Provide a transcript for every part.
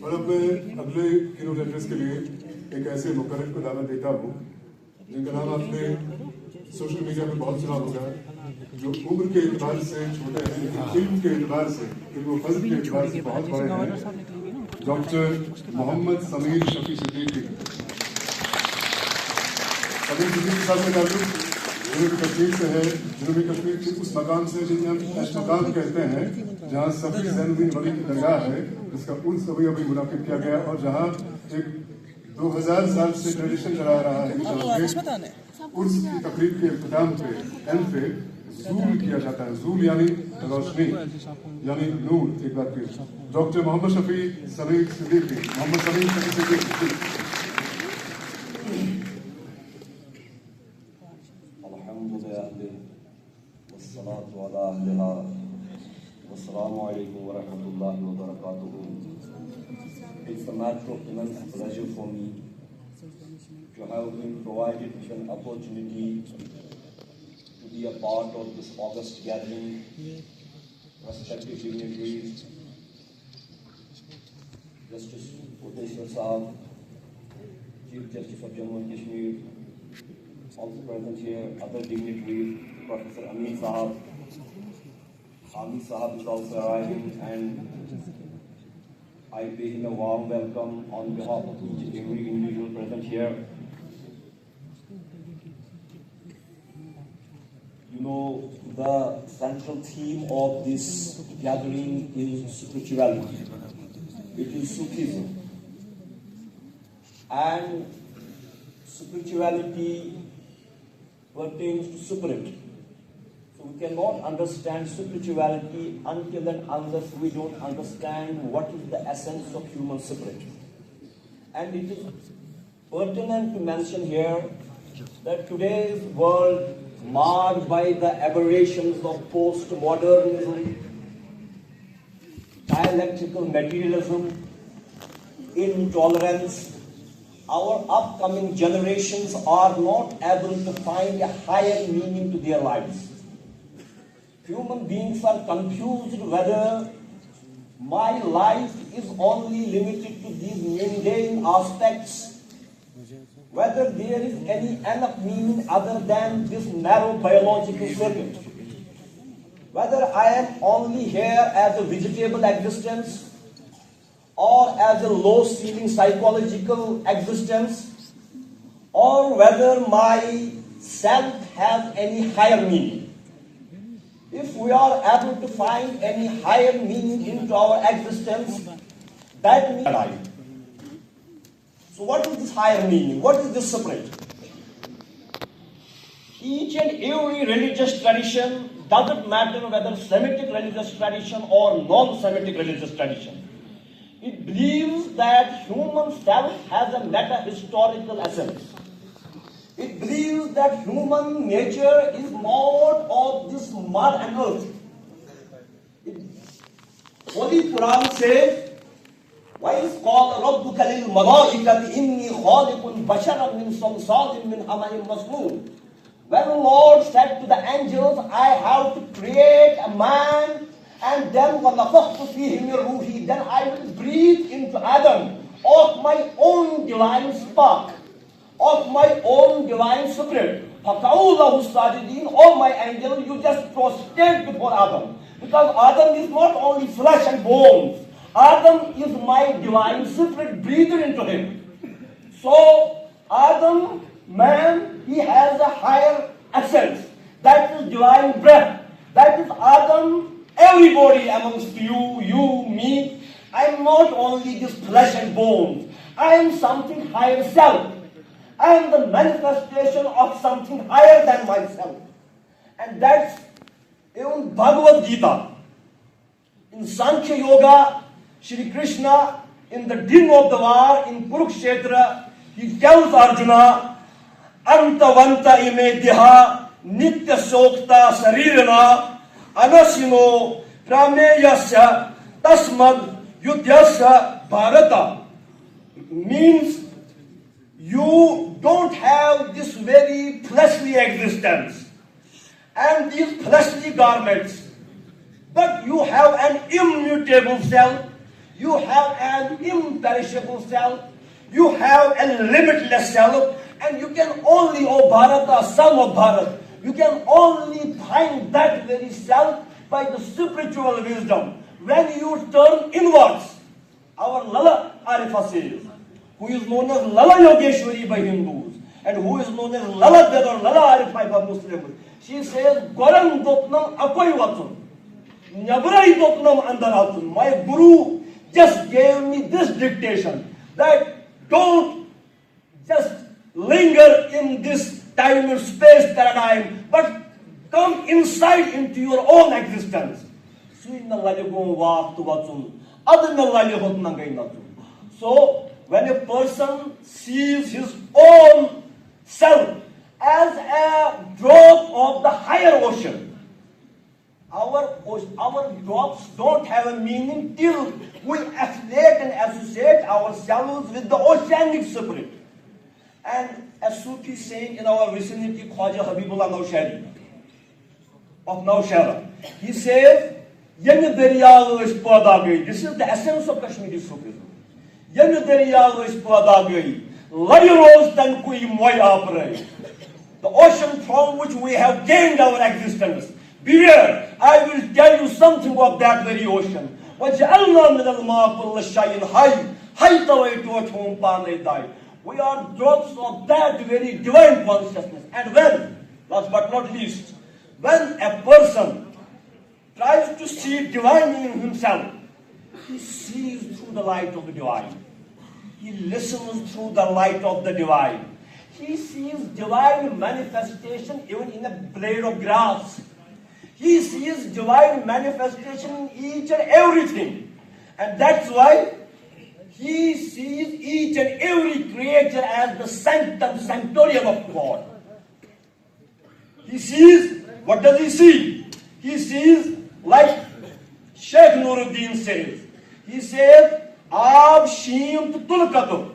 और अब मैं अगले कीनोट एड्रेस के लिए एक ऐसे मुकर्रर को दावत देता हूँ जिनका नाम आपने सोशल मीडिया पे बहुत सुना होगा, जो उम्र के एतबार से छोटे हैं लेकिन इल्म के एतबार से, इल्म फज़ल के एतबार से बहुत बड़े हैं, डॉक्टर मोहम्मद समीर शफी सिद्दीकी। समीर सिद्दीकी साहब का ताल्लुक जनूबी कश्मीर से है, जनूबी कश्मीर के उस मकाम से जिन्हें हम ऐश मकाम कहते हैं, जहाँ सफ़ी ज़ैनुद्दीन वली की दरगाह है, जिसका उर्स अभी मुनाकिद किया गया और जहाँ एक 2000 साल से ट्रेडिशन चला रहा है। उर्स की तकरीब के इख्तिताम पे एंड पे ज़ूल किया जाता है। ज़ूल यानी रोशनी, यानी नूर। एक बार फिर doctor Mohammad Shafi Sameer Siddiqui, Mohammad Sameer Shafi Siddiqui. It's a matter of immense pleasure for me to have been provided with an opportunity to be a part of this august gathering. Respected dignitaries, Justice Professor Saab, Chief Justice of Jammu and Kashmir, also present here, other dignitaries, Professor Amin Sahab. Ami Sahab is also arriving, and I pay him a warm welcome on behalf of each and every individual present here. You know, the central theme of this gathering is spirituality. It is Sufism. And spirituality pertains to spirit. So we cannot understand spirituality until and unless we don't understand what is the essence of human spirit. And it is pertinent to mention here that today's world, marred by the aberrations of postmodernism, dialectical materialism, intolerance, our upcoming generations are not able to find a higher meaning to their lives. Human beings are confused whether my life is only limited to these mundane aspects, whether there is any enough meaning other than this narrow biological circuit, whether I am only here as a vegetable existence or as a low-ceiling psychological existence, or whether my self has any higher meaning. If we are able to find any higher meaning into our existence, that means alive. So what is this higher meaning? What is this separate? Each and every religious tradition, doesn't matter whether Semitic religious tradition or non-Semitic religious tradition, it believes that human self has a meta-historical essence. It believes that human nature is not of this mud and earth. Holy Quran says, وَإِذْ قَالَ رَبُّكَ لِلْمَلَائِكَةِ إِنِّي خَالِقٌ بَشَرًا مِنْ صَلْصَالٍ مِنْ حَمَإٍ مَسْنُونٍ. When the Lord said to the angels, I have to create a man, and then وَنَفَخْتُ فِيهِ مِنْ رُوحِي, then I will breathe into Adam of my own divine spark, of my own divine spirit. Oh my angel, you just prostrate before Adam. Because Adam is not only flesh and bones. Adam is my divine spirit breathed into him. So Adam, man, he has a higher essence. That is divine breath. That is Adam, everybody amongst you, me. I am not only this flesh and bones. I am something higher self. I am the manifestation of something higher than myself. And that's even Bhagavad Gita. In Sankhya Yoga, Shri Krishna, in the din of the war in Kurukshetra, he tells Arjuna, Antavanta ime diha nitya sokta sarirana anasino prameyasya tasmad yudhyasya bharata. Means you don't have this very fleshly existence and these fleshly garments, but you have an immutable self. You have an imperishable self. You have a limitless self. And you can only, O Bharata, son of Bharat, you can only find that very self by the spiritual wisdom. When you turn inwards, our Lala Arifa says, who is known as Lala Yogeshwari by Hindus, and who is known as Lala Ded or Lala Arifa by Muslims, she says, Goram Dopnam Akoy Watsun, Nyabarai Dopnam Andaratun. My Guru just gave me this dictation that don't just linger in this time and space paradigm, but come inside into your own existence. So, when a person sees his own self as a drop of the higher ocean, our drops don't have a meaning till we affiliate and associate ourselves with the oceanic spirit. And a Sufi saying in our vicinity, Khwaja Habibullah Naushari of Naushara, he says, this is the essence of Kashmiri Sufism. The ocean from which we have gained our existence. Beware, I will tell you something of that very ocean. We are drops of that very divine consciousness. And when, last but not least, when a person tries to see divine in himself, he sees through the light of the divine. He listens through the light of the divine. He sees divine manifestation even in a blade of grass. He sees divine manifestation in each and everything. And that's why he sees each and every creature as the sanctum sanctorium of God. He sees, what does he see? He sees, like Sheikh Nuruddin says, he says, Aab Sheem Tulkatum.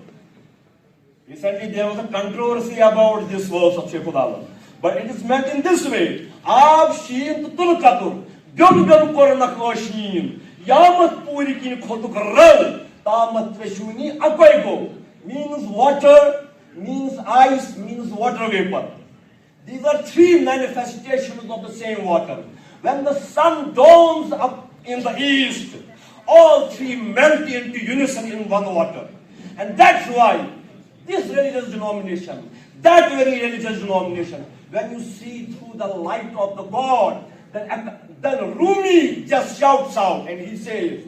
Recently there was a controversy about this verse of Sheikhul Alam. But it is meant in this way. Aab Sheem Tulkatum. Gyum Gyum Koranak Sheem. Yamat Purikin Khotuk Ral. Tamat Veshuni Akwaigo. Means water, means ice, means water vapor. These are three manifestations of the same water. When the sun dawns up in the east, all three melt into unison in one water. And that's why this religious denomination, that very religious denomination, when you see through the light of the God, then Rumi just shouts out and he says,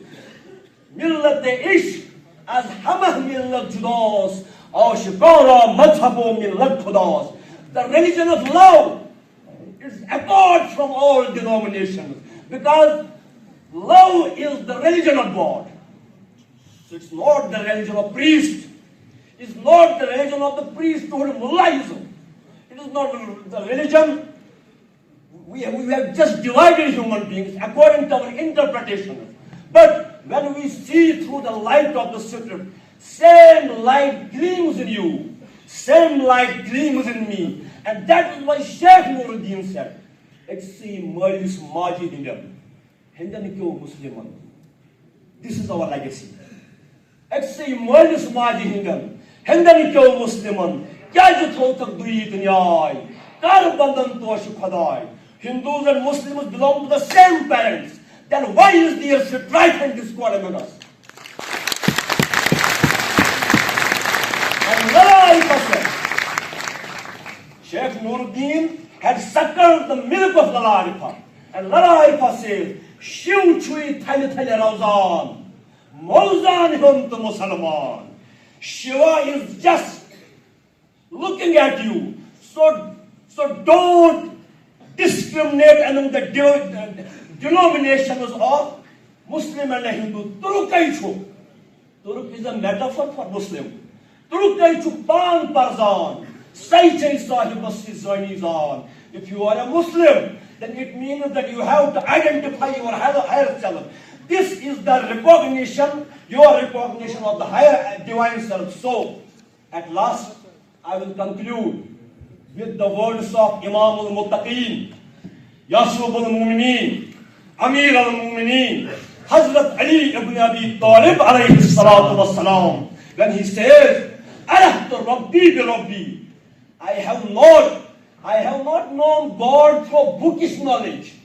Millat-e-ishq az hamah millat judas, ashqara madhhabo millat khudas. The religion of love is apart from all denominations because love is the religion of God. So it's not the religion of priest. It's not the religion of the priesthood Mullahism. It is not the religion. We have just divided human beings according to our interpretation. But when we see through the light of the Scripture, same light gleams in you, same light gleams in me. And that is why Sheikh Nuruddin said, Eksi Malis Majid Hindam. Hindanikyo Musliman. This is our legacy. Eksi Malis Majid Hindam. Hindanikyo Musliman. Kya jithotak dui dunyai. Kar bandan tosh khadai. Hindus and Muslims belong to the same parents. Then why is there strife and discord among us? And Lala said, Sheikh Nuruddin had suckled the milk of Lala Arifa. And Lala Arifa says, Shiv chui thali thali rawzan, Mauzan hum to Musalman. Shiva is just looking at you. So don't discriminate among the denominations of Muslim and Hindu. Turukaichu. Turuk is a metaphor for Muslim. Turukaichu pan parzan. If you are a Muslim, then it means that you have to identify your higher self. This is the recognition, your recognition of the higher divine self. So, at last, I will conclude with the words of Imam al-Muttaqeen, Yasrub al-Mu'mineen, Amir al-Mu'mineen, Hazrat Ali ibn Abi Talib alayhi salatu wassalam, when he says, Arahtu Rabbi bi Rabbi, I have not known God through bookish knowledge,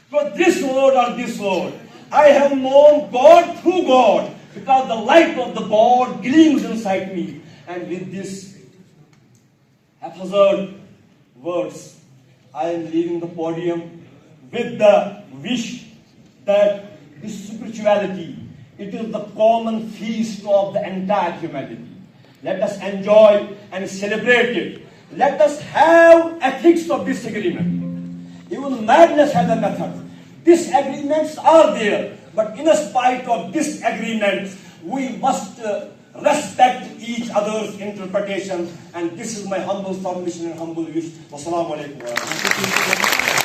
through this word or this word. I have known God through God, because the light of the God gleams inside me. And with this haphazard words, I am leaving the podium with the wish that this spirituality, it is the common feast of the entire humanity. Let us enjoy and celebrate it. Let us have ethics of disagreement. Even madness has a method. Disagreements are there, but in spite of disagreements, we must respect each other's interpretation. And this is my humble submission and humble wish. Wassalamu alaikum wa rahmatullahi.